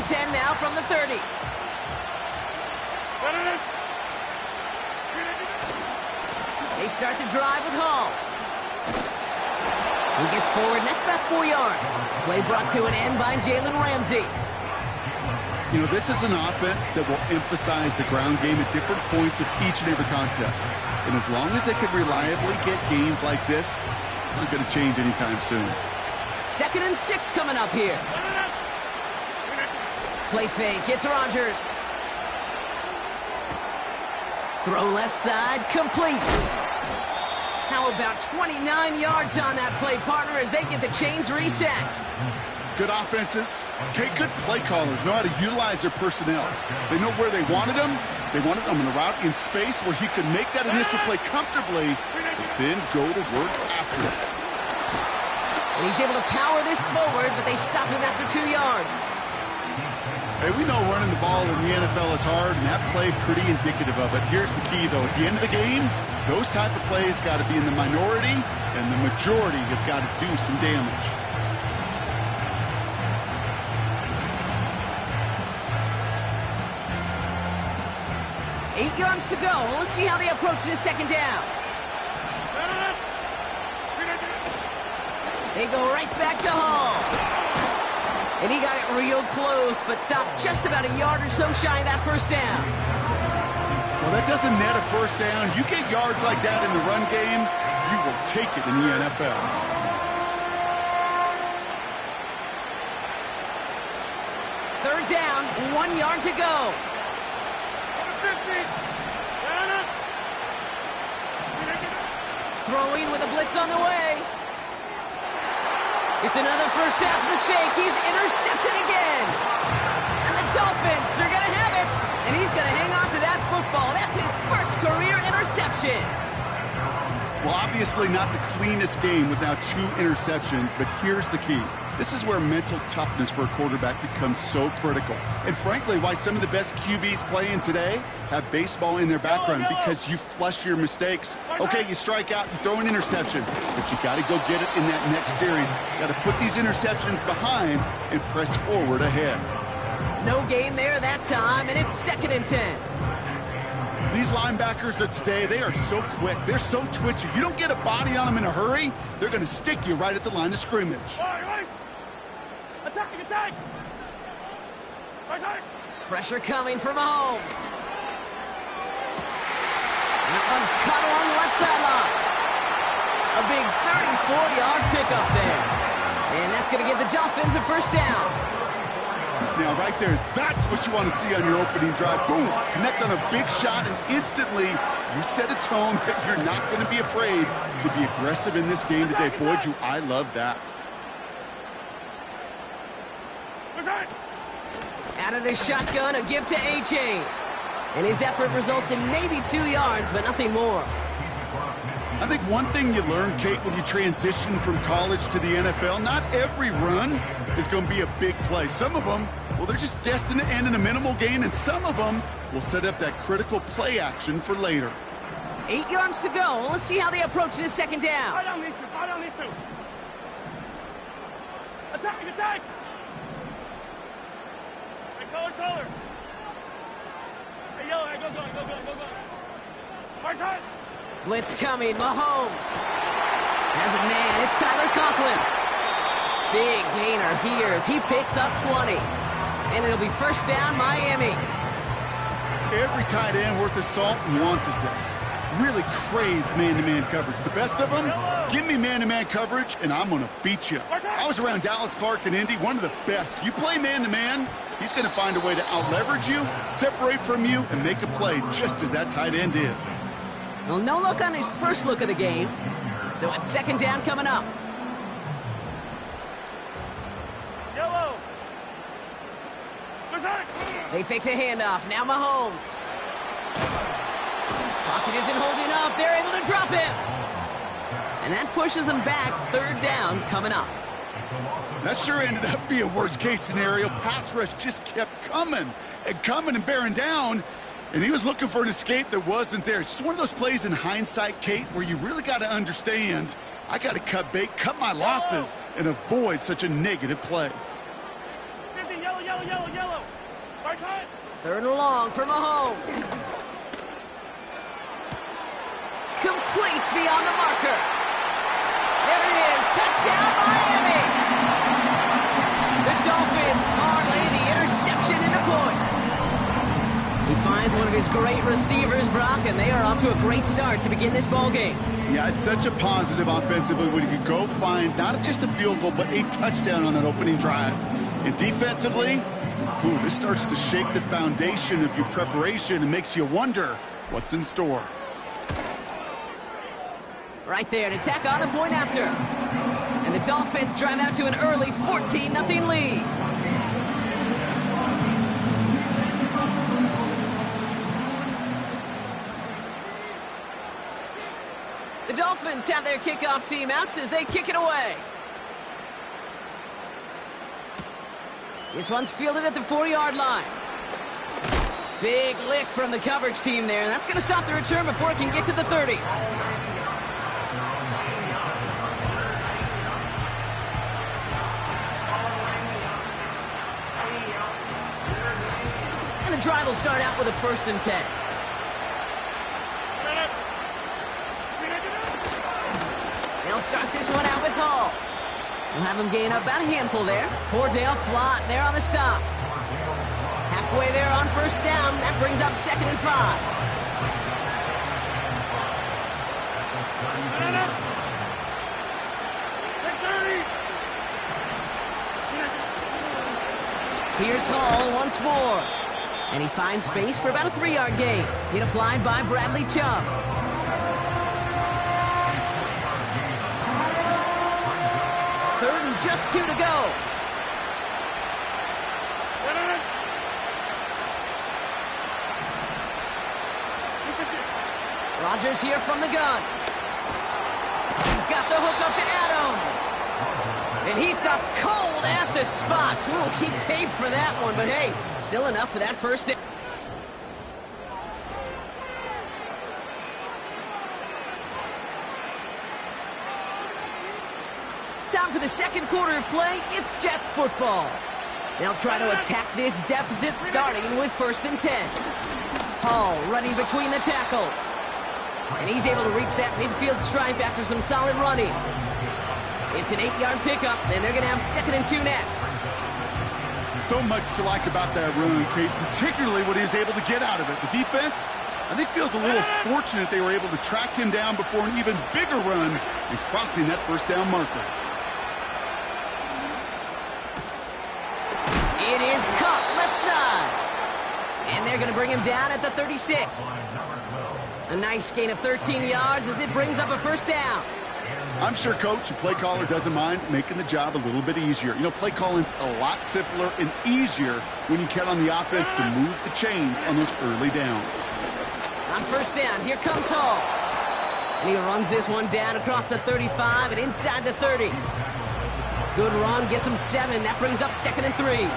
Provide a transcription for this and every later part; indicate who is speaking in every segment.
Speaker 1: and 10 now from the 30. They start to drive with Hall. He gets forward, and that's about 4 yards. Play brought to an end by Jalen Ramsey.
Speaker 2: You know, this is an offense that will emphasize the ground game at different points of each and every contest. And as long as they can reliably get games like this, it's not going to change anytime soon.
Speaker 1: 2nd and 6 coming up here. Play fake, it's Rodgers. Throw left side, complete. How about 29 yards on that play, partner, as they get the chains reset.
Speaker 2: Good offenses, okay, good play callers know how to utilize their personnel. They know where they wanted them. They wanted them in a route in space where he could make that initial play comfortably, but then go to work after it.
Speaker 1: And he's able to power this forward, but they stop him after 2 yards.
Speaker 2: Hey, we know running the ball in the NFL is hard, and that play pretty indicative of it. Here's the key, though. At the end of the game, those type of plays got to be in the minority, and the majority have got to do some damage.
Speaker 1: Eight yards to go. Let's see how they approach this 2nd down. They go right back to Hall. And he got it real close, but stopped just about a yard or so shy of that 1st down.
Speaker 2: Well, that doesn't net a 1st down. You get yards like that in the run game, you will take it in the NFL.
Speaker 1: Third down, 1 yard to go. Throwing with a blitz on the way. It's another first half mistake. He's intercepted again. And the Dolphins are going to have it. And he's going to hang on to that football. That's his first career interception.
Speaker 2: Well, obviously not the cleanest game with now 2 interceptions, but here's the key. This is where mental toughness for a quarterback becomes so critical. And frankly, why some of the best QBs playing today have baseball in their background, because you flush your mistakes. Okay, you strike out, you throw an interception, but you got to go get it in that next series. Got to put these interceptions behind and press forward ahead.
Speaker 1: No gain there that time, and it's 2nd and 10.
Speaker 2: These linebackers of today, they are so quick. They're so twitchy. You don't get a body on them in a hurry, they're going to stick you right at the line of scrimmage.
Speaker 3: Attack!
Speaker 1: Pressure coming from Mahomes. That one's cut along the left sideline. A big 34-yard pickup there. And that's going to give the Dolphins a 1st down.
Speaker 2: Now, right there, that's what you want to see on your opening drive. Boom! Connect on a big shot, and instantly you set a tone that you're not going to be afraid to be aggressive in this game today. Boy, do I love that.
Speaker 1: Out of the shotgun, a give to A.J. And his effort results in maybe 2 yards, but nothing more.
Speaker 2: I think one thing you learn, Kate, when you transition from college to the NFL, not every run is going to be a big play. Some of them, well, they're just destined to end in a minimal gain, and some of them will set up that critical play action for later.
Speaker 1: 8 yards to go. Let's see how they approach this 2nd down.
Speaker 3: Fire down these two. Attack! Color. Hey, yellow, go. March on.
Speaker 1: Blitz coming, Mahomes. Has a man, it's Tyler Conklin. Big gainer here as he picks up 20. And it'll be 1st down, Miami.
Speaker 2: Every tight end worth his salt wanted this. Really craved man-to-man coverage. The best of them, give me man-to-man coverage, and I'm going to beat you. I was around Dallas Clark and Indy, one of the best. You play man-to-man, he's going to find a way to out-leverage you, separate from you, and make a play just as that tight end did.
Speaker 1: Well, no look on his first look of the game. So it's 2nd down coming up.
Speaker 3: Yellow.
Speaker 1: They fake the handoff. Now Mahomes. Pocket isn't holding up. They're able to drop him. And that pushes them back. 3rd down coming up.
Speaker 2: That sure ended up being a worst-case scenario. Pass rush just kept coming and bearing down. And he was looking for an escape that wasn't there. It's just one of those plays in hindsight, Kate, where you really got to understand, I got to cut bait, cut my losses, and avoid such a negative play.
Speaker 3: Yellow. Hard time.
Speaker 1: 3rd and long for Mahomes. Complete beyond the marker. There it is. Touchdown, Miami. The Dolphins parlay the interception into points. He finds one of his great receivers, Brock, and they are off to a great start to begin this ball game.
Speaker 2: Yeah, it's such a positive offensively when you can go find not just a field goal, but a touchdown on that opening drive. And defensively, this starts to shake the foundation of your preparation and makes you wonder what's in store.
Speaker 1: Right there to tack on a point after. And the Dolphins drive out to an early 14-0 lead. The Dolphins have their kickoff team out as they kick it away. This one's fielded at the 4-yard line. Big lick from the coverage team there. That's going to stop the return before it can get to the 30. And the drive will start out with a 1st and 10. They'll start this one out with Hall. We'll have him gain about a handful there. Cordell Flott there on the stop. Halfway there on 1st down. That brings up 2nd and 5. Here's Hall once more. And he finds space for about a 3-yard gain. Hit applied by Bradley Chubb. Just 2 to go. Rodgers here from the gun. He's got the hook up to Adams. And he stopped cold at the spot. We'll keep paid for that one, but hey, still enough for that 1st. Time for the 2nd quarter of play. It's Jets football. They'll try to attack this deficit starting with 1st and 10. Hall running between the tackles. And he's able to reach that midfield stripe after some solid running. It's an 8-yard pickup, and they're going to have 2nd and 2 next.
Speaker 2: So much to like about that run, Kate, particularly what he was able to get out of it. The defense, I think, feels a little fortunate they were able to track him down before an even bigger run and crossing that 1st down marker.
Speaker 1: It is caught left side. And they're going to bring him down at the 36. A nice gain of 13 yards as it brings up a 1st down.
Speaker 2: I'm sure Coach and play caller doesn't mind making the job a little bit easier. You know, play calling's a lot simpler and easier when you count on the offense to move the chains on those early downs.
Speaker 1: On 1st down, here comes Hall. And he runs this one down across the 35 and inside the 30. Good run, gets him 7. That brings up 2nd and 3.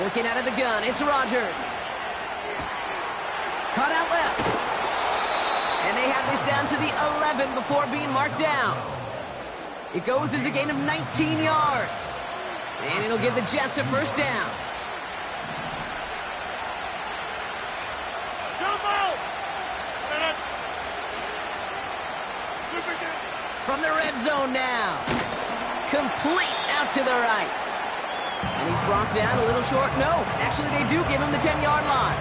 Speaker 1: Working out of the gun, it's Rodgers. Cut out left. And they have this down to the 11 before being marked down. It goes as a gain of 19 yards. And it'll give the Jets a 1st down. From the red zone now. Complete out to the right. And he's brought down a little short. No, actually they do give him the 10-yard line.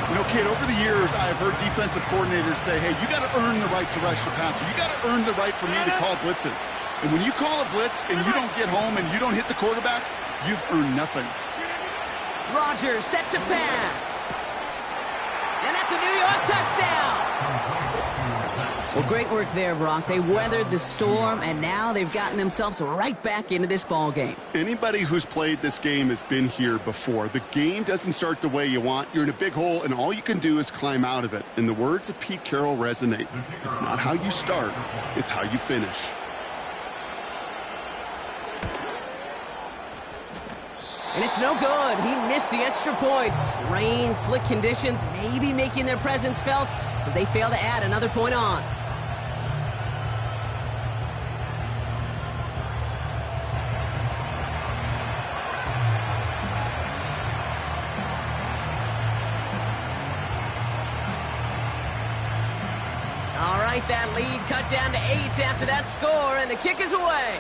Speaker 2: You know, kid, over the years, I've heard defensive coordinators say, hey, you got to earn the right to rush the passer. You got to earn the right for me to call blitzes. And when you call a blitz and you don't get home and you don't hit the quarterback, you've earned nothing.
Speaker 1: Rodgers set to pass. And that's a New York touchdown. Well, great work there, Brock. They weathered the storm, and now they've gotten themselves right back into this ball game.
Speaker 2: Anybody who's played this game has been here before. The game doesn't start the way you want. You're in a big hole, and all you can do is climb out of it. And the words of Pete Carroll resonate. It's not how you start, it's how you finish.
Speaker 1: And it's no good. He missed the extra points. Rain, slick conditions, maybe making their presence felt as they fail to add another point on. right, that lead cut down to 8 after that score, and the kick is away.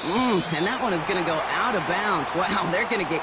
Speaker 1: And that one is going to go out of bounds. Wow, they're going to get...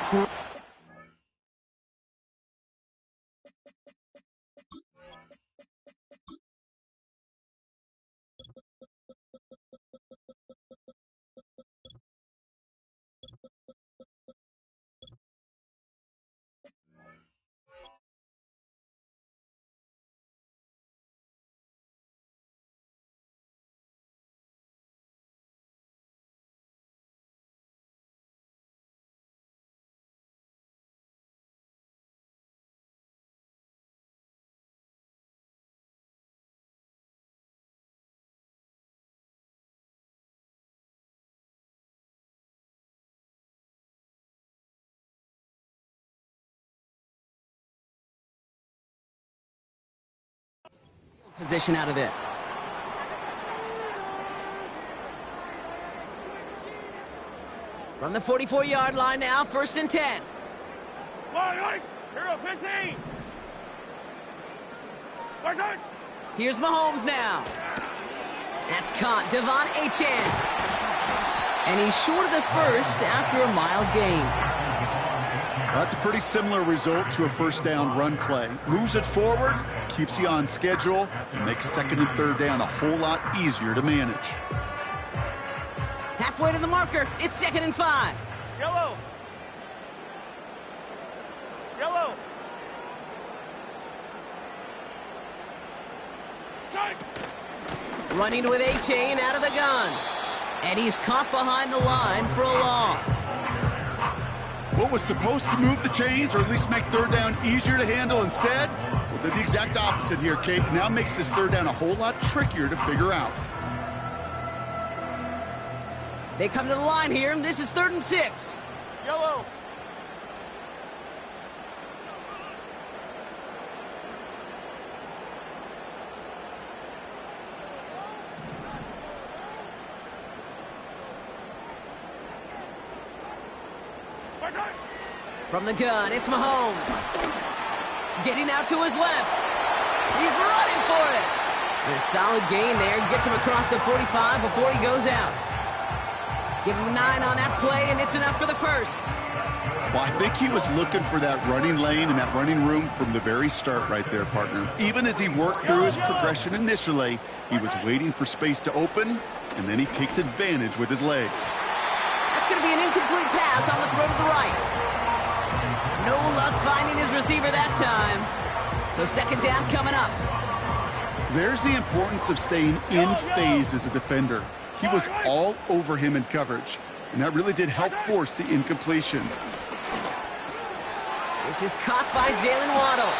Speaker 1: position out of this. From the 44-yard line now, 1st and 10.
Speaker 3: Line, Hero 15. Right.
Speaker 1: Here's Mahomes now. That's caught, Devon Achane. And he's short of the first after a mild gain.
Speaker 2: That's a pretty similar result to a first down run play. Moves it forward, keeps you on schedule, and makes 2nd and 3rd down a whole lot easier to manage.
Speaker 1: Halfway to the marker, it's 2nd and 5.
Speaker 3: Yellow. Yellow. Strike.
Speaker 1: Running with Achane out of the gun. And he's caught behind the line for a loss.
Speaker 2: What was supposed to move the chains, or at least make 3rd down easier to handle instead, well, did the exact opposite here, Kate. Now makes this 3rd down a whole lot trickier to figure out.
Speaker 1: They come to the line here, and this is 3rd and 6.
Speaker 3: Yellow.
Speaker 1: From the gun, it's Mahomes. Getting out to his left. He's running for it. And a solid gain there. Gets him across the 45 before he goes out. Give him 9 on that play, and it's enough for the first.
Speaker 2: Well, I think he was looking for that running lane and that running room from the very start right there, partner. Even as he worked through his progression initially, he was waiting for space to open, and then he takes advantage with his legs.
Speaker 1: That's going to be an incomplete pass on the throw to the right. No luck finding his receiver that time. So 2nd down coming up.
Speaker 2: There's the importance of staying in phase as a defender. He was all over him in coverage, and that really did help force the incompletion.
Speaker 1: This is caught by Jalen Waddle.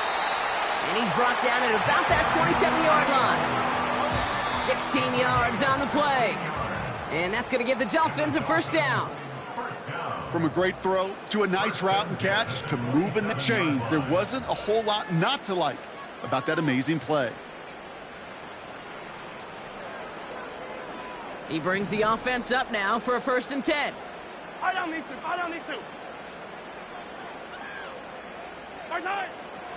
Speaker 1: And he's brought down at about that 27-yard line. 16 yards on the play. And that's going to give the Dolphins a 1st down.
Speaker 2: From a great throw to a nice route and catch to moving the chains, there wasn't a whole lot not to like about that amazing play.
Speaker 1: He brings the offense up now for a 1st and 10.
Speaker 3: Eye down these two. Right.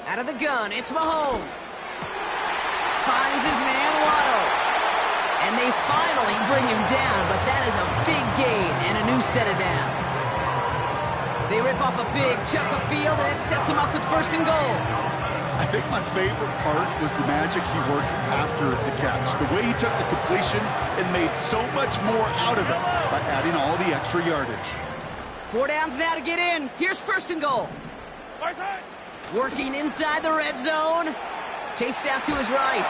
Speaker 1: Out of the gun, it's Mahomes. Finds his man Waddle. And they finally bring him down, but that is a big gain and a new set of downs. They rip off a big chunk of field, and it sets him up with 1st and goal.
Speaker 2: I think my favorite part was the magic he worked after the catch. The way he took the completion and made so much more out of it by adding all the extra yardage.
Speaker 1: 4 downs now to get in. Here's 1st and goal.
Speaker 3: Right side.
Speaker 1: Working inside the red zone. Chased out to his right.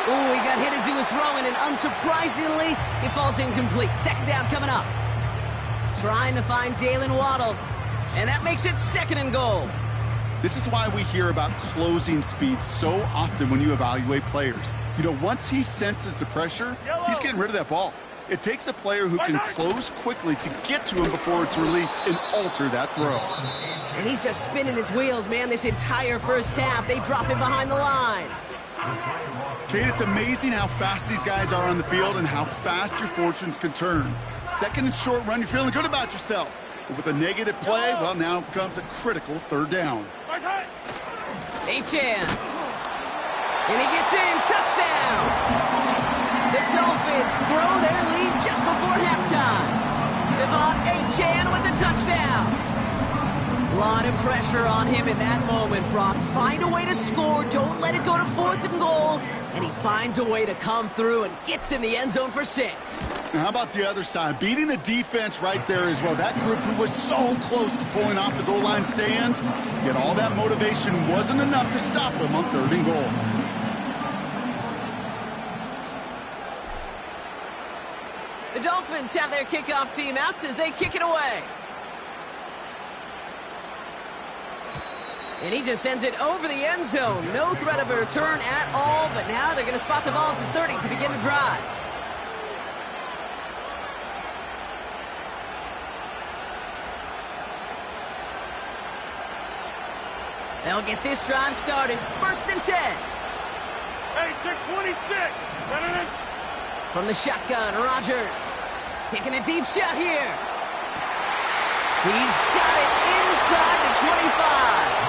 Speaker 1: Ooh, he got hit as he was throwing, and unsurprisingly, he falls incomplete. 2nd down coming up. Trying to find Jalen Waddle. And that makes it 2nd and goal.
Speaker 2: This is why we hear about closing speed so often when you evaluate players. You know, once he senses the pressure, he's getting rid of that ball. It takes a player who can close quickly to get to him before it's released and alter that throw.
Speaker 1: And he's just spinning his wheels, man, this entire 1st half. They drop him behind the line.
Speaker 2: Kate, it's amazing how fast these guys are on the field and how fast your fortunes can turn. 2nd and short run, you're feeling good about yourself. But with a negative play, well, now comes a critical 3rd down.
Speaker 3: Right side.
Speaker 1: Achane. And he gets in. Touchdown. The Dolphins grow their lead just before halftime. Devon Achane with the touchdown. A lot of pressure on him in that moment, Brock. Find a way to score. Don't let it go to 4th and goal. And he finds a way to come through and gets in the end zone for 6.
Speaker 2: Now, how about the other side? Beating the defense right there as well. That group who was so close to pulling off the goal line stand, yet all that motivation wasn't enough to stop them on 3rd and goal.
Speaker 1: The Dolphins have their kickoff team out as they kick it away. And he just sends it over the end zone. No threat of a return at all, but now they're going to spot the ball at the 30 to begin the drive. They'll get this drive started. 1st and 10.
Speaker 3: Hey, 626.
Speaker 1: From the shotgun, Rodgers taking a deep shot here. He's got it inside the 25.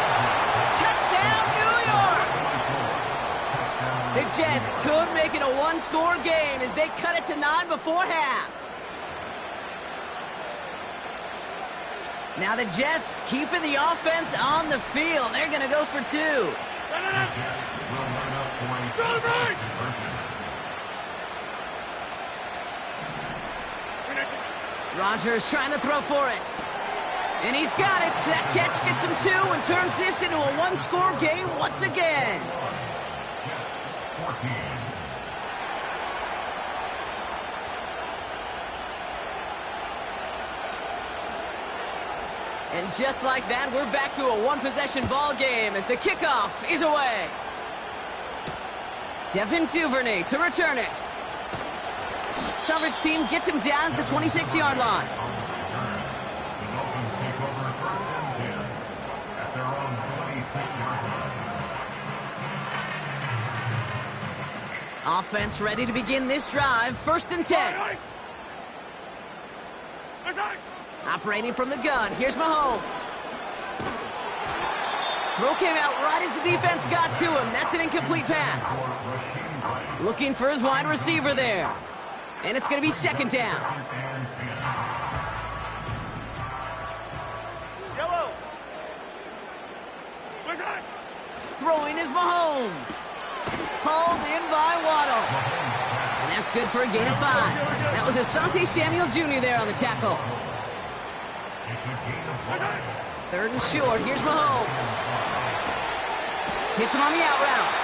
Speaker 1: Touchdown, New York! The Jets could make it a one-score game as they cut it to 9 before half. Now the Jets keeping the offense on the field. They're going to go for 2. Rodgers trying to throw for it. And he's got it. That catch gets him 2 and turns this into a one-score game once again. And just like that, we're back to a one-possession ball game as the kickoff is away. Devin Duvernay to return it. Coverage team gets him down at the 26-yard line. Offense ready to begin this drive. 1st and 10. Operating from the gun. Here's Mahomes. Throw came out right as the defense got to him. That's an incomplete pass. Looking for his wide receiver there. And it's going to be 2nd down.
Speaker 3: Yellow.
Speaker 1: Throwing is Mahomes. Hauled in by Waddle. And that's good for a gain of 5. That was Asante Samuel Jr. there on the tackle. 3rd and short. Here's Mahomes. Hits him on the out route.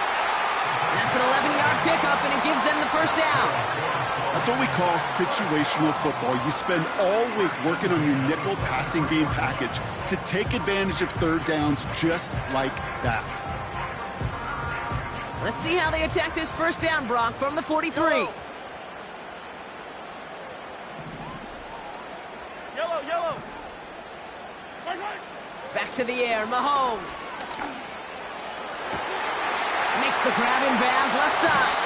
Speaker 1: That's an 11-yard pickup, and it gives them the 1st down.
Speaker 2: That's what we call situational football. You spend all week working on your nickel passing game package to take advantage of 3rd downs just like that.
Speaker 1: Let's see how they attack this 1st down, Brock, from the 43.
Speaker 3: Yellow.
Speaker 1: Back to the air, Mahomes. Makes the grab in bounds left side.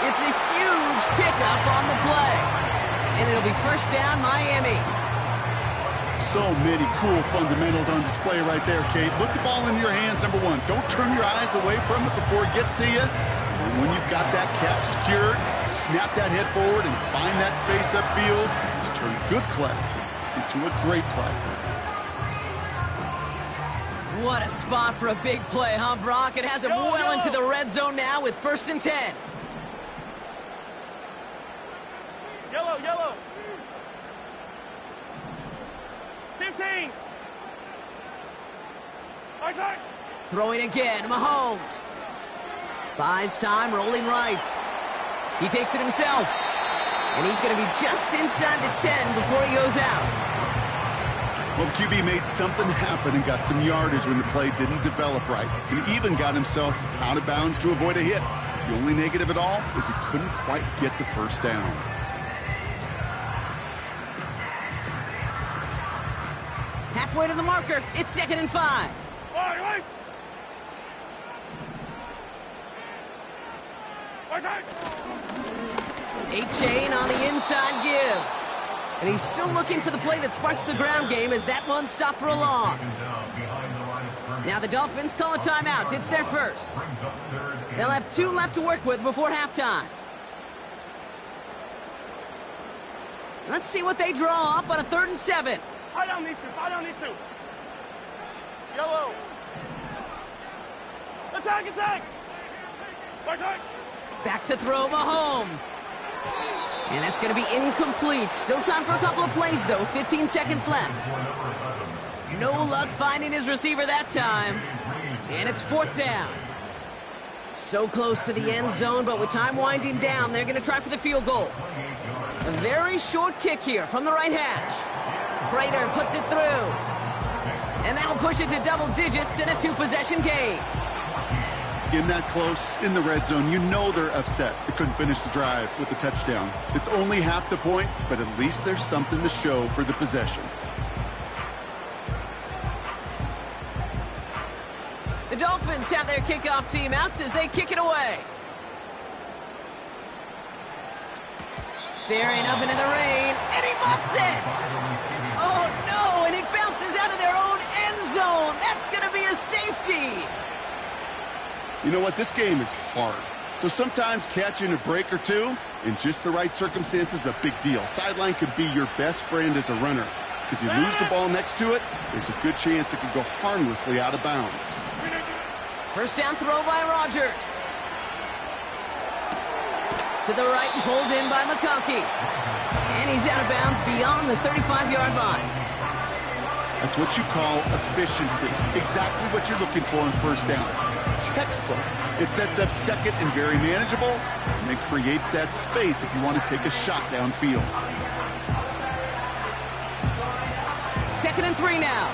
Speaker 1: It's a huge pickup on the play. And it'll be 1st down, Miami.
Speaker 2: So many cool fundamentals on display right there, Kate. Look the ball in your hands, number 1. Don't turn your eyes away from it before it gets to you. And when you've got that catch secured, snap that head forward and find that space upfield to turn a good play into a great play.
Speaker 1: What a spot for a big play, huh, Brock? It has him well into the red zone now with 1st and 10.
Speaker 3: Yellow. 15.
Speaker 1: Throwing again, Mahomes. Buys time, rolling right. He takes it himself. And he's going to be just inside the 10 before he goes out.
Speaker 2: Well, the QB made something happen and got some yardage when the play didn't develop right. And even got himself out of bounds to avoid a hit. The only negative at all is he couldn't quite get the 1st down.
Speaker 1: Halfway to the marker. It's 2nd and 5. Achane on the inside give. And he's still looking for the play that sparks the ground game as that one stopped for a loss. Now the Dolphins call a timeout. It's their 1st. They'll have 2 left to work with before halftime. Let's see what they draw up on a 3rd and 7.
Speaker 3: Tie down these two. Tie down these two. Yellow. Attack, attack. Right side.
Speaker 1: Back to throw Mahomes. And that's going to be incomplete. Still time for a couple of plays, though. 15 seconds left. No luck finding his receiver that time. And it's 4th down. So close to the end zone, but with time winding down, they're going to try for the field goal. A very short kick here from the right hash. Prater puts it through. And that'll push it to double digits in a 2-possession game.
Speaker 2: In that close, in the red zone, you know they're upset. They couldn't finish the drive with the touchdown. It's only half the points, but at least there's something to show for the possession.
Speaker 1: The Dolphins have their kickoff team out as they kick it away. Staring up into the rain, and he muffs it! Oh no, and it bounces out of their own end zone! That's gonna be a safety!
Speaker 2: You know what? This game is hard. So sometimes catching a break or two in just the right circumstances is a big deal. Sideline could be your best friend as a runner. Because you lose the ball next to it, there's a good chance it could go harmlessly out of bounds.
Speaker 1: 1st down throw by Rodgers. To the right and pulled in by McConkey. And he's out of bounds beyond the 35-yard line.
Speaker 2: That's what you call efficiency. Exactly what you're looking for on 1st down. Textbook. It sets up 2nd and very manageable, and it creates that space if you want to take a shot downfield.
Speaker 1: 2nd and 3 now.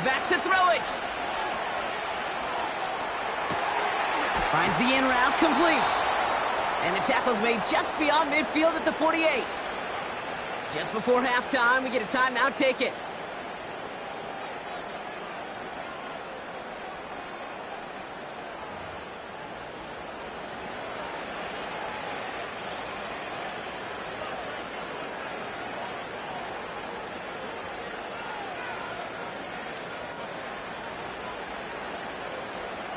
Speaker 1: Back to throw it. Finds the in route complete. And the tackle's made just beyond midfield at the 48. Just before halftime, we get a timeout. Take it.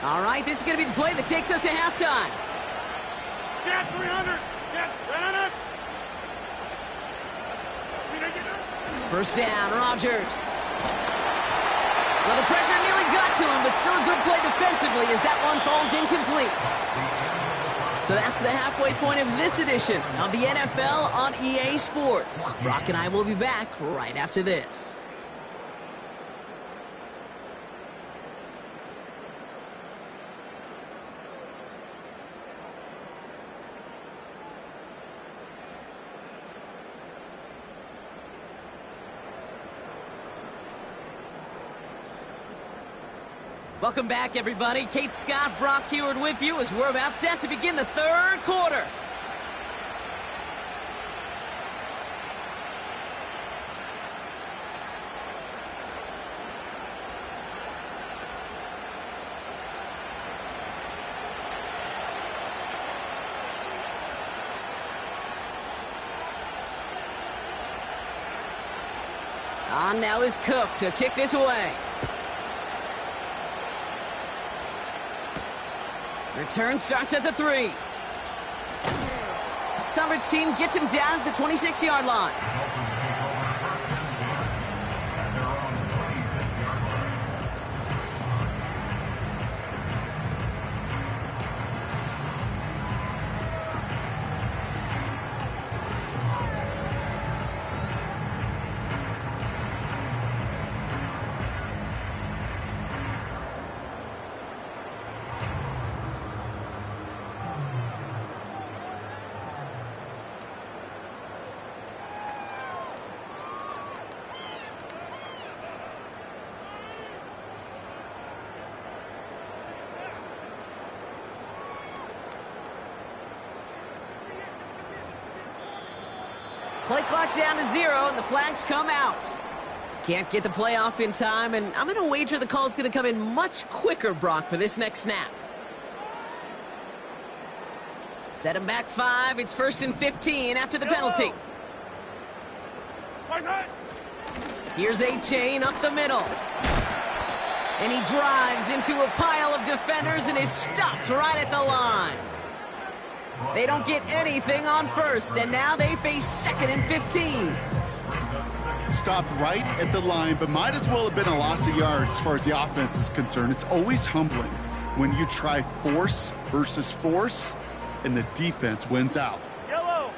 Speaker 1: All right, this is going to be the play that takes us to halftime.
Speaker 3: Get 300. Get 300.
Speaker 1: 1st down, Rodgers. Well, the pressure nearly got to him, but still a good play defensively as that one falls incomplete. So that's the halfway point of this edition of the NFL on EA Sports. Brock and I will be back right after this. Welcome back, everybody. Kate Scott, Brock Huard with you as we're about set to begin the 3rd quarter. On now is Cook to kick this away. Return starts at the 3. Coverage team gets him down at the 26-yard line. Play clock down to 0, and the flags come out. Can't get the play off in time, and I'm going to wager the call's going to come in much quicker, Brock, for this next snap. Set him back 5. It's 1st and 15 after the penalty.
Speaker 3: Right side.
Speaker 1: Here's A-Chain up the middle. And he drives into a pile of defenders and is stopped right at the line. They don't get anything on first, and now they face 2nd and 15.
Speaker 2: Stopped right at the line, but might as well have been a loss of yards as far as the offense is concerned. It's always humbling when you try force versus force, and the defense wins out.
Speaker 3: Yellow.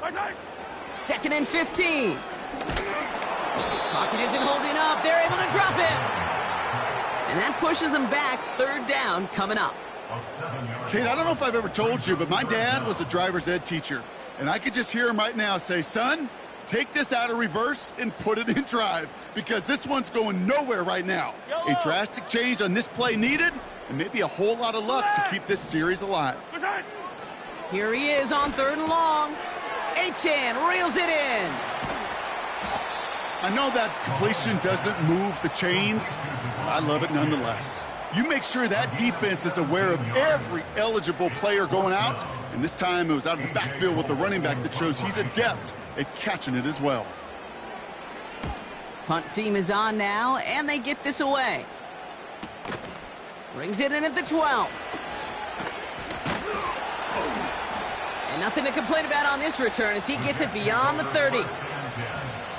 Speaker 3: Right side.
Speaker 1: 2nd and 15. Pocket isn't holding up. They're able to drop him. And that pushes them back. 3rd down coming up.
Speaker 2: Kate, I don't know if I've ever told you, but my dad was a driver's ed teacher. And I could just hear him right now say, son, take this out of reverse and put it in drive, because this one's going nowhere right now. A drastic change on this play needed, and maybe a whole lot of luck to keep this series alive.
Speaker 3: Right side.
Speaker 1: Here he is on 3rd and long. A-Chan reels it in.
Speaker 2: I know that completion doesn't move the chains. I love it nonetheless. You make sure that defense is aware of every eligible player going out, and this time it was out of the backfield with the running back that shows he's adept at catching it as well.
Speaker 1: Punt team is on now, and they get this away. Brings it in at the 12. And nothing to complain about on this return as he gets it beyond the 30.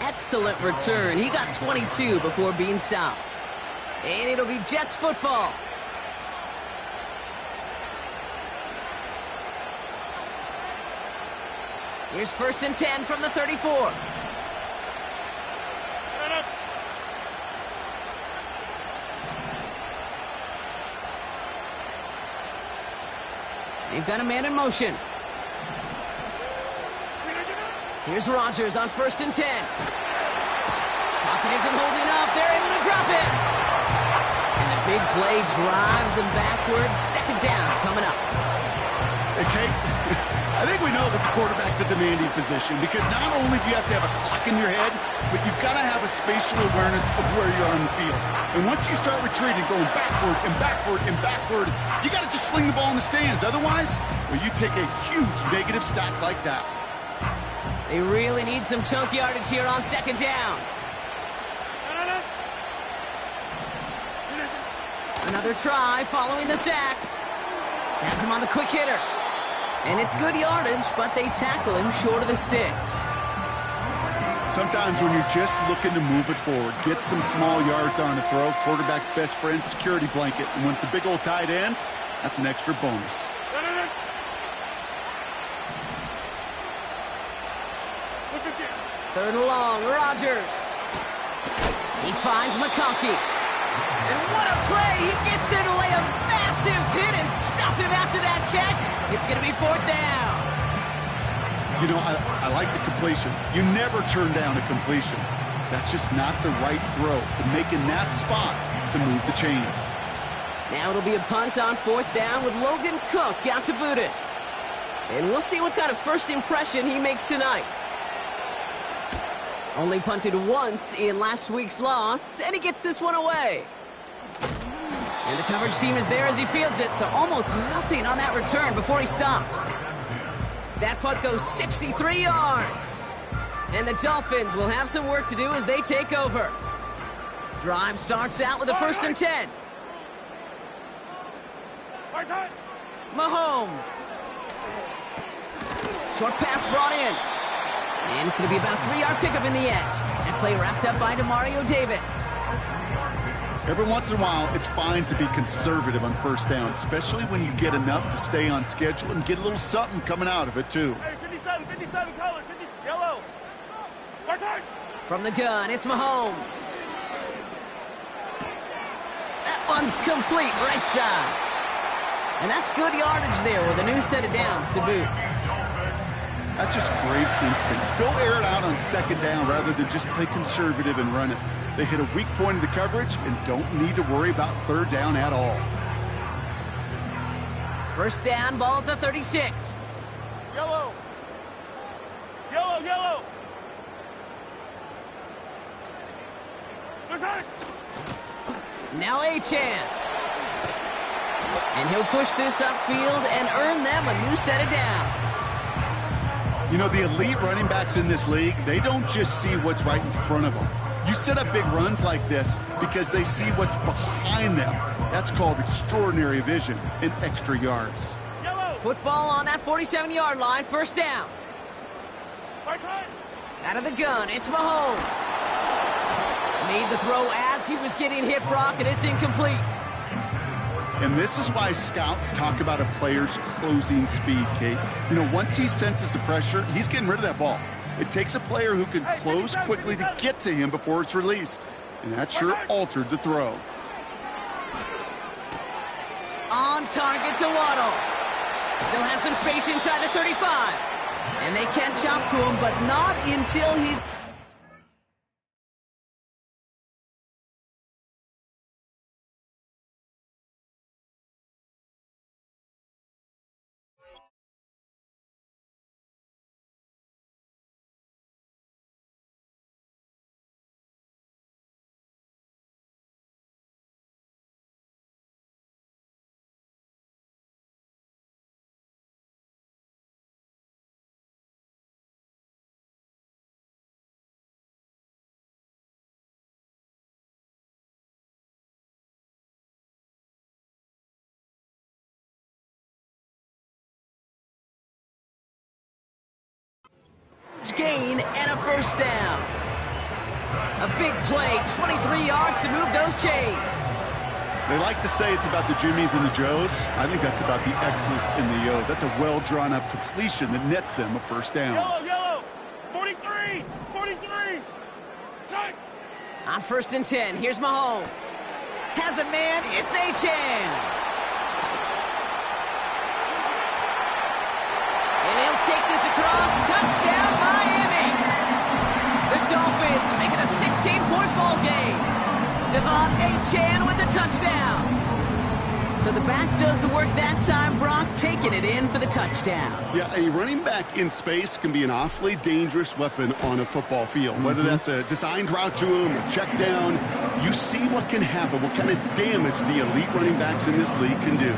Speaker 1: Excellent return. He got 22 before being stopped. And it'll be Jets football. Here's 1st and 10 from the 34. They've got a man in motion. Here's Rodgers on 1st and 10. Pocket isn't holding up. They're able to drop it. And the big play drives them backwards. 2nd down coming up.
Speaker 2: Hey, Kate, I think we know that the quarterback's a demanding position, because not only do you have to have a clock in your head, but you've got to have a spatial awareness of where you are on the field. And once you start retreating, going backward and backward and backward, you got to just fling the ball in the stands. Otherwise, well, you take a huge negative sack like that.
Speaker 1: They really need some chunk yardage here on 2nd down. Another try following the sack. Has him on the quick hitter. And it's good yardage, but they tackle him short of the sticks.
Speaker 2: Sometimes when you're just looking to move it forward, get some small yards on the throw, quarterback's best friend, security blanket. And when it's a big old tight end, that's an extra bonus.
Speaker 1: 3rd and long, Rodgers. He finds McConkey. And what a play! He gets there to lay a massive hit and stop him after that catch. It's going to be 4th down.
Speaker 2: You know, I like the completion. You never turn down a completion. That's just not the right throw to make in that spot to move the chains.
Speaker 1: Now it'll be a punt on 4th down with Logan Cook out to boot it. And we'll see what kind of first impression he makes tonight. Only punted once in last week's loss, and he gets this one away. And the coverage team is there as he fields it, so almost nothing on that return before he stopped. That punt goes 63 yards. And the Dolphins will have some work to do as they take over. Drive starts out with a 1st and 10. Mahomes. Short pass brought in. And it's going to be about a 3-yard pickup in the end. That play wrapped up by Demario Davis.
Speaker 2: Every once in a while, it's fine to be conservative on 1st down, especially when you get enough to stay on schedule and get a little something coming out of it, too.
Speaker 3: Hey, 57, color, 50, yellow. Right side.
Speaker 1: From the gun, it's Mahomes. That one's complete, right side. And that's good yardage there with a new set of downs to boot.
Speaker 2: That's just great instincts. Go air it out on 2nd down rather than just play conservative and run it. They hit a weak point of the coverage and don't need to worry about 3rd down at all.
Speaker 1: 1st down, ball at the 36.
Speaker 3: Yellow. Yellow, yellow. Right side.
Speaker 1: Now A-Chan. And he'll push this upfield and earn them a new set of downs.
Speaker 2: You know, the elite running backs in this league, they don't just see what's right in front of them. You set up big runs like this because they see what's behind them. That's called extraordinary vision and extra yards.
Speaker 1: Football on that 47-yard line, first down. Out of the gun, it's Mahomes. Made the throw as he was getting hit, Brock, and it's incomplete.
Speaker 2: And this is why scouts talk about a player's closing speed, Kate. You know, once he senses the pressure, he's getting rid of that ball. It takes a player who can close quickly to get to him before it's released. And that sure altered the throw.
Speaker 1: On target to Waddle. Still has some space inside the 35. And they catch up to him, but not until he's... gain and a first down. A big play, 23 yards to move those chains.
Speaker 2: They like to say it's about the Jimmies and the Joes. I think that's about the X's and the O's. That's a well-drawn-up completion that nets them a first down.
Speaker 3: Yellow, 43, 43. Check.
Speaker 1: On first and 10, here's Mahomes. Has a man, it's Achane. And he'll take this across, touchdown Miami. The Dolphins making a 16-point ball game. Devon Achane with the touchdown. So the back does the work that time, Brock, taking it in for the touchdown.
Speaker 2: Yeah, a running back in space can be an awfully dangerous weapon on a football field. Whether that's a designed route to him, a check down, you see what can happen, what kind of damage the elite running backs in this league can do.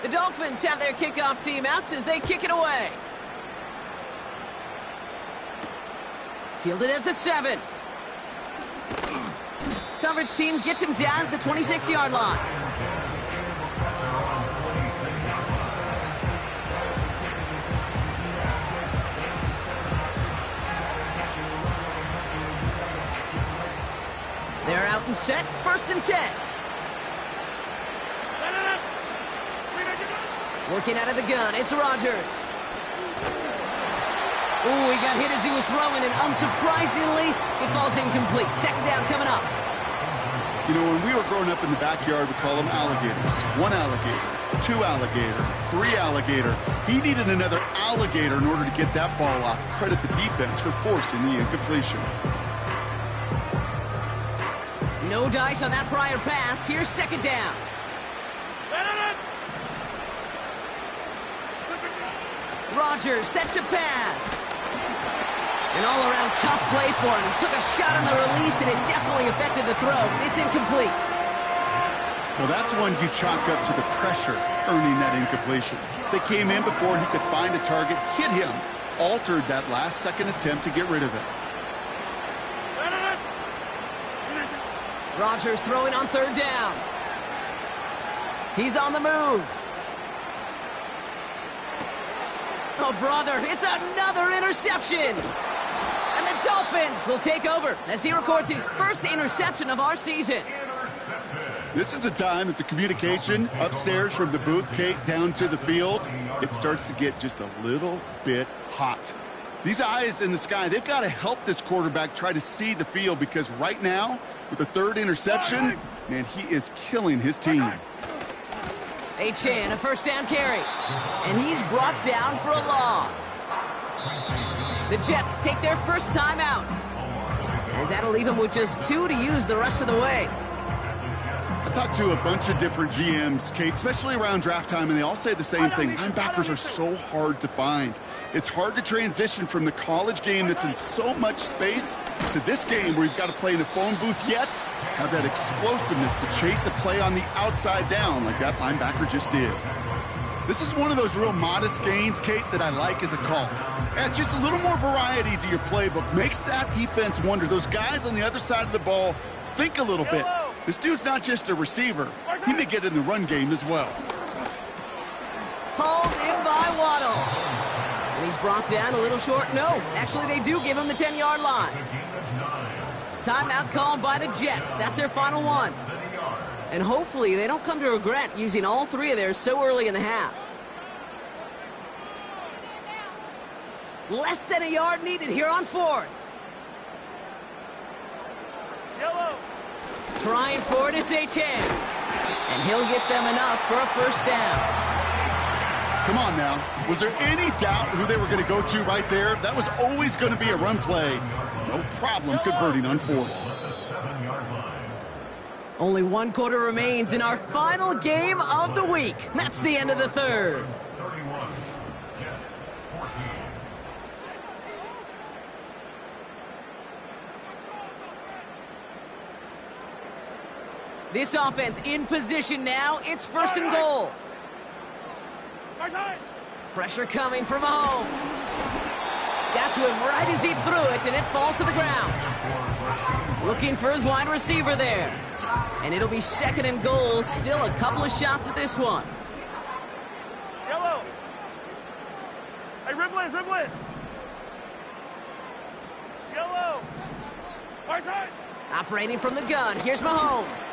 Speaker 1: The Dolphins have their kickoff team out as they kick it away. Fielded at the 7. Coverage team gets him down at the 26-yard line. They're out and set, first and 10. Working out of the gun, it's Rodgers. Ooh, he got hit as he was throwing, and unsurprisingly, it falls incomplete. Second down coming up.
Speaker 2: You know, when we were growing up in the backyard, we call them alligators. 1 alligator, 2 alligator, 3 alligator. He needed another alligator in order to get that ball off. Credit the defense for forcing the incompletion.
Speaker 1: No dice on that prior pass. Here's second down. Rodgers set to pass. An all-around tough play for him. He took a shot on the release, and it definitely affected the throw. It's incomplete.
Speaker 2: Well, that's one you chalk up to the pressure earning that incompletion. They came in before he could find a target, hit him, altered that last-second attempt to get rid of it.
Speaker 1: Rodgers throwing on third down. He's on the move. Oh, brother, it's another interception. And the Dolphins will take over as he records his first interception of our season.
Speaker 2: This is a time that the communication upstairs from the booth, Kate, down to the field, it starts to get just a little bit hot. These eyes in the sky, they've got to help this quarterback try to see the field, because right now, with the third interception, man, he is killing his team.
Speaker 1: Achane, a first down carry. And he's brought down for a loss. The Jets take their first time out, as that'll leave him with just 2 to use the rest of the way. A
Speaker 2: Talked to a bunch of different GMs, Kate, especially around draft time, and they all say the same thing. Linebackers are so hard to find. It's hard to transition from the college game that's in so much space to this game where you've got to play in a phone booth, yet have that explosiveness to chase a play on the outside down like that linebacker just did. This is one of those real modest gains, Kate, that I like as a call. Adds just a little more variety to your playbook. Makes that defense wonder. Those guys on the other side of the ball think a little bit. This dude's not just a receiver. He may get in the run game as well.
Speaker 1: Hauled in by Waddle. And he's brought down a little short. No, actually they do give him the 10-yard line. Timeout called by the Jets. That's their final one. And hopefully they don't come to regret using all three of theirs so early in the half. Less than a yard needed here on fourth.
Speaker 3: Yellow.
Speaker 1: Trying for it, it's Achane. And he'll get them enough for a first down.
Speaker 2: Come on now. Was there any doubt who they were going to go to right there? That was always going to be a run play. No problem converting on fourth.
Speaker 1: Only one quarter remains in our final game of the week. That's the end of the third. This offense in position now. It's first and goal. Pressure coming from Mahomes. Got to him right as he threw it, and it falls to the ground. Looking for his wide receiver there. And it'll be second and goal. Still a couple of shots at this one.
Speaker 3: Yellow. Hey, Riblet. Yellow. Right side.
Speaker 1: Operating from the gun. Here's Mahomes.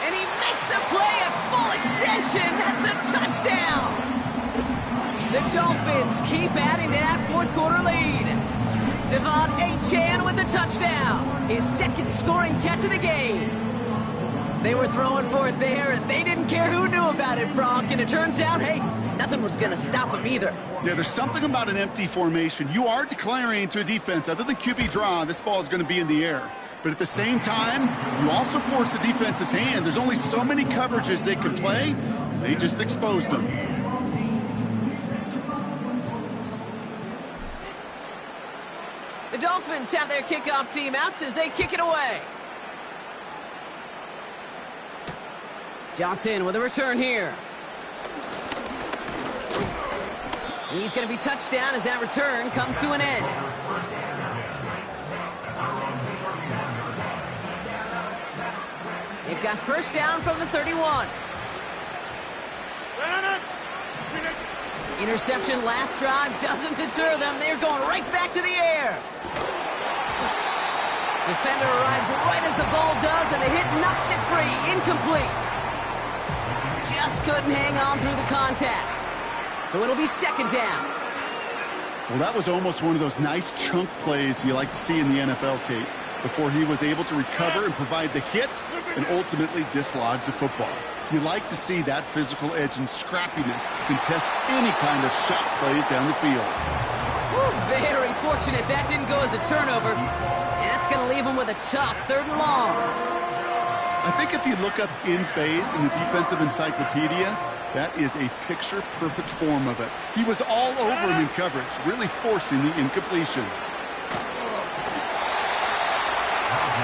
Speaker 1: And he makes the play at full extension. That's a touchdown. The Dolphins keep adding to that fourth quarter lead. Devon Achane with the touchdown. His second scoring catch of the game. They were throwing for it there, and they didn't care who knew about it, Brock. And it turns out, hey, nothing was going to stop him either.
Speaker 2: Yeah, there's something about an empty formation. You are declaring to a defense, other than QB draw, this ball is going to be in the air. But at the same time, you also force the defense's hand. There's only so many coverages they can play, and they just exposed them.
Speaker 1: The Dolphins have their kickoff team out as they kick it away. Johnson with a return here. And he's going to be touched down as that return comes to an end. They've got first down from the 31. Interception last drive doesn't deter them. They're going right back to the air. Defender arrives right as the ball does, and the hit knocks it free. Incomplete. Just couldn't hang on through the contact. So it'll be second down.
Speaker 2: Well, that was almost one of those nice chunk plays you like to see in the NFL, Kate, before he was able to recover and provide the hit and ultimately dislodge the football. You like to see that physical edge and scrappiness to contest any kind of shot plays down the field.
Speaker 1: Ooh, very fortunate that didn't go as a turnover. And that's going to leave him with a tough third and long.
Speaker 2: I think if you look up in phase in the defensive encyclopedia, that is a picture-perfect form of it. He was all over him in coverage, really forcing the incompletion.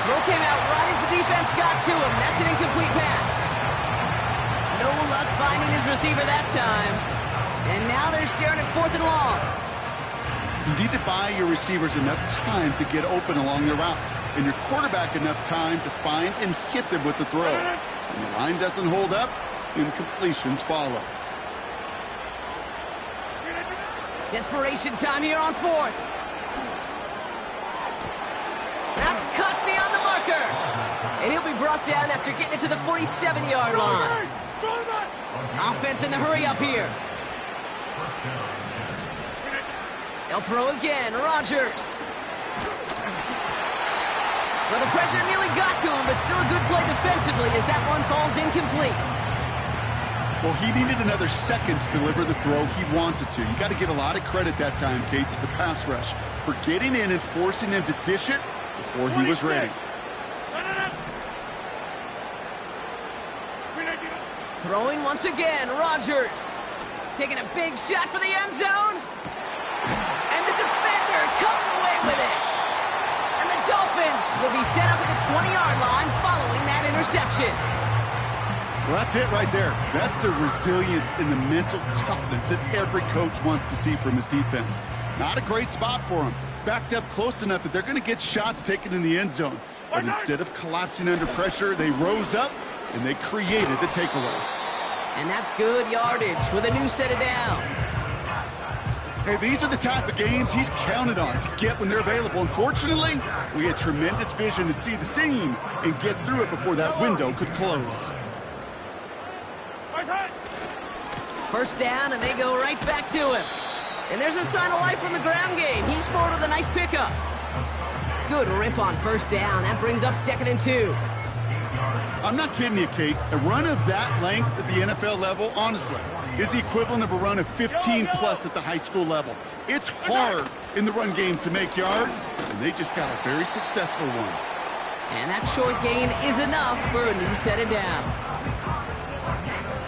Speaker 1: Throw came out right as the defense got to him. That's an incomplete pass. No luck finding his receiver that time. And now they're staring at fourth and long.
Speaker 2: You need to buy your receivers enough time to get open along their route, and your quarterback enough time to find and hit them with the throw. When the line doesn't hold up, incompletions follow.
Speaker 1: Desperation time here on fourth. That's cut beyond the marker. And he'll be brought down after getting it to the 47-yard line. Offense in the hurry up here. They'll throw again. Rodgers. Well, the pressure nearly got to him, but still a good play defensively as that one falls incomplete.
Speaker 2: Well, he needed another second to deliver the throw he wanted to. You got to give a lot of credit that time, Kate, to the pass rush for getting in and forcing him to dish it before he was ready.
Speaker 1: Throwing once again, Rodgers. Taking a big shot for the end zone. And the defender comes away with it. And the Dolphins will be set up at the 20-yard line following that interception.
Speaker 2: Well, that's it right there. That's the resilience and the mental toughness that every coach wants to see from his defense. Not a great spot for him. Backed up close enough that they're going to get shots taken in the end zone. But instead of collapsing under pressure, they rose up and they created the takeaway.
Speaker 1: And that's good yardage with a new set of downs.
Speaker 2: Hey, these are the type of games he's counted on to get when they're available. Unfortunately, we had tremendous vision to see the seam and get through it before that window could close.
Speaker 1: First down, and they go right back to him. And there's a sign of life from the ground game. He's forward with a nice pickup. Good rip on first down. That brings up 2nd and 2.
Speaker 2: I'm not kidding you, Kate. A run of that length at the NFL level, honestly, is the equivalent of a run of 15-plus at the high school level. It's hard in the run game to make yards, and they just got a very successful one.
Speaker 1: And that short gain is enough for a new set of downs.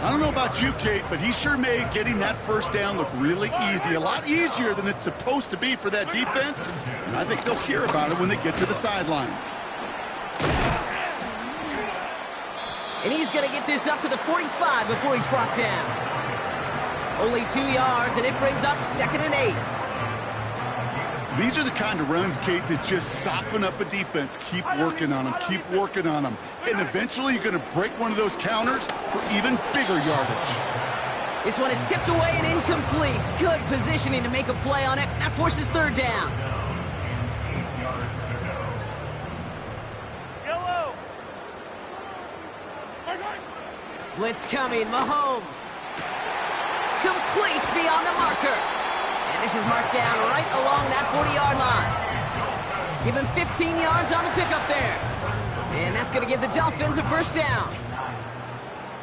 Speaker 2: I don't know about you, Kate, but he sure made getting that first down look really easy. A lot easier than it's supposed to be for that defense. And I think they'll hear about it when they get to the sidelines.
Speaker 1: And he's going to get this up to the 45 before he's brought down. Only 2 yards, and it brings up 2nd and 8.
Speaker 2: These are the kind of runs, Kate, that just soften up a defense. Keep working on them, keep working on them. And eventually you're going to break one of those counters for even bigger yardage.
Speaker 1: This one is tipped away and incomplete. Good positioning to make a play on it. That forces 3rd down.
Speaker 3: Yellow.
Speaker 1: Blitz coming, Mahomes. Complete beyond the marker. And this is marked down right along that 40-yard line. Give him 15 yards on the pickup there. And that's going to give the Dolphins a first down.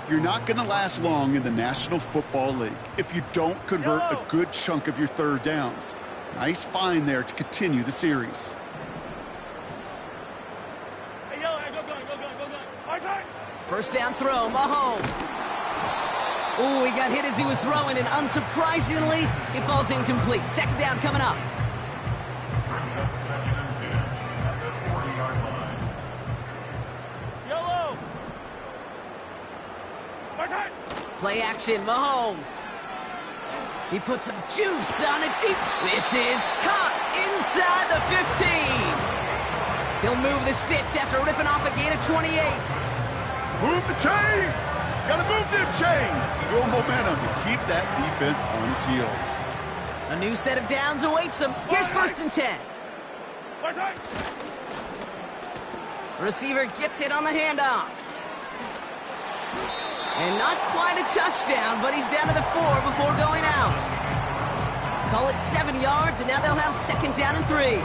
Speaker 2: You're not going to last long in the National Football League if you don't convert a good chunk of your 3rd downs. Nice find there to continue the series.
Speaker 3: Hey, yellow, go.
Speaker 1: First down throw, Mahomes. Ooh, he got hit as he was throwing, and unsurprisingly, it falls incomplete. 2nd down coming up.
Speaker 3: Yellow.
Speaker 1: Play action, Mahomes. He puts some juice on it deep. This is caught inside the 15. He'll move the sticks after ripping off a gain of 28.
Speaker 2: Move the chains! Gotta move them chains! Build momentum to keep that defense on its heels.
Speaker 1: A new set of downs awaits him. Here's 1st and 10. Receiver gets it on the handoff. And not quite a touchdown, but he's down to the 4 before going out. Call it 7 yards, and now they'll have 2nd down and 3.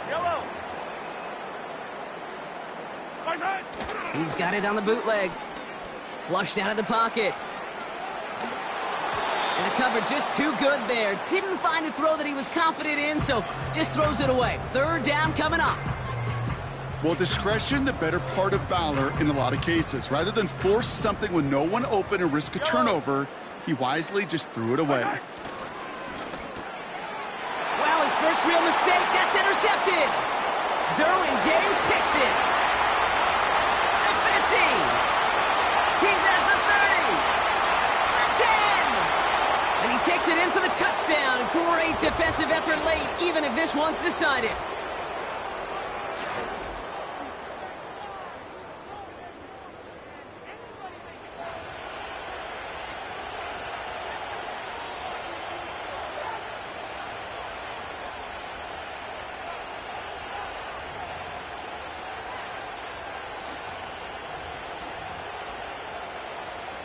Speaker 3: Yellow.
Speaker 1: He's got it on the bootleg. Flushed out of the pocket. And the cover just too good there. Didn't find a throw that he was confident in, so just throws it away. 3rd down coming up.
Speaker 2: Well, discretion, the better part of valor in a lot of cases. Rather than force something with no one open and risk a turnover, he wisely just threw it away.
Speaker 1: Well, his first real mistake, that's intercepted. Derwin James picks it. The 50. He's at the 30. The 10. And he takes it in for the touchdown. Great defensive effort late, even if this one's decided.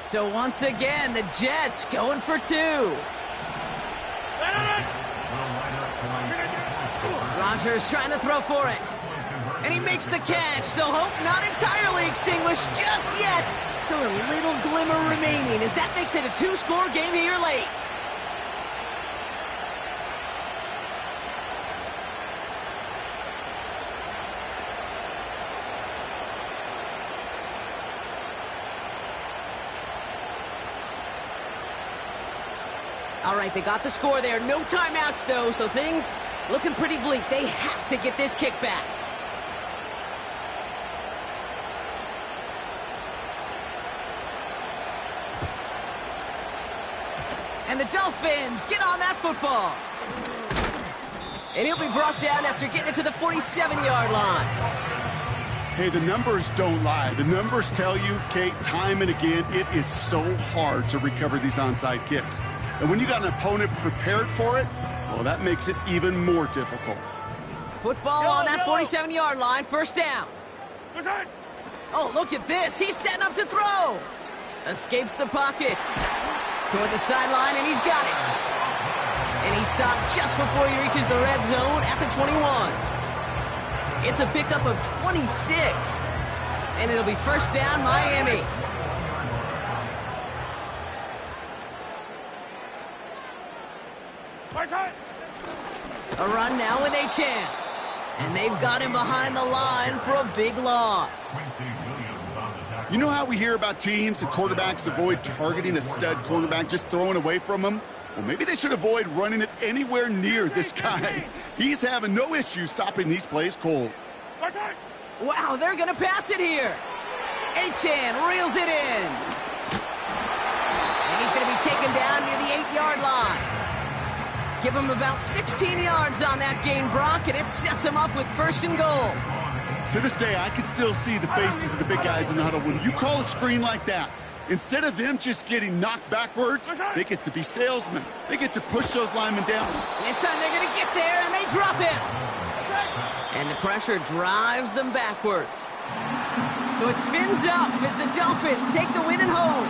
Speaker 1: So once again, the Jets going for 2. Rodgers trying to throw for it. And he makes the catch, so hope not entirely extinguished just yet. Still a little glimmer remaining as that makes it a 2-score game here late. All right, they got the score there. No timeouts, though, so things looking pretty bleak. They have to get this kick back. And the Dolphins get on that football. And he'll be brought down after getting it to the 47-yard line.
Speaker 2: Hey, the numbers don't lie. The numbers tell you, Kate, time and again, it is so hard to recover these onside kicks. And when you got an opponent prepared for it, well, that makes it even more difficult.
Speaker 1: Football on that 47-yard line, first down.
Speaker 3: Listen.
Speaker 1: Oh, look at this. He's setting up to throw. Escapes the pocket. Toward the sideline, and he's got it. And he stopped just before he reaches the red zone at the 21. It's a pickup of 26. And it'll be first down, Miami. A run now with Achane. And they've got him behind the line for a big loss.
Speaker 2: You know how we hear about teams and quarterbacks avoid targeting a stud cornerback, just throwing away from him? Well, maybe they should avoid running it anywhere near this guy. He's having no issue stopping these plays cold.
Speaker 1: Wow, they're going to pass it here. Achane reels it in. And he's going to be taken down near the 8-yard line. Give him about 16 yards on that gain, Brock, and it sets him up with first and goal.
Speaker 2: To this day, I can still see the faces of the big guys in the huddle. When you call a screen like that, instead of them just getting knocked backwards, they get to be salesmen. They get to push those linemen down.
Speaker 1: This time they're going to get there, and they drop him. And the pressure drives them backwards. So it's fins up as the Dolphins take the win at home.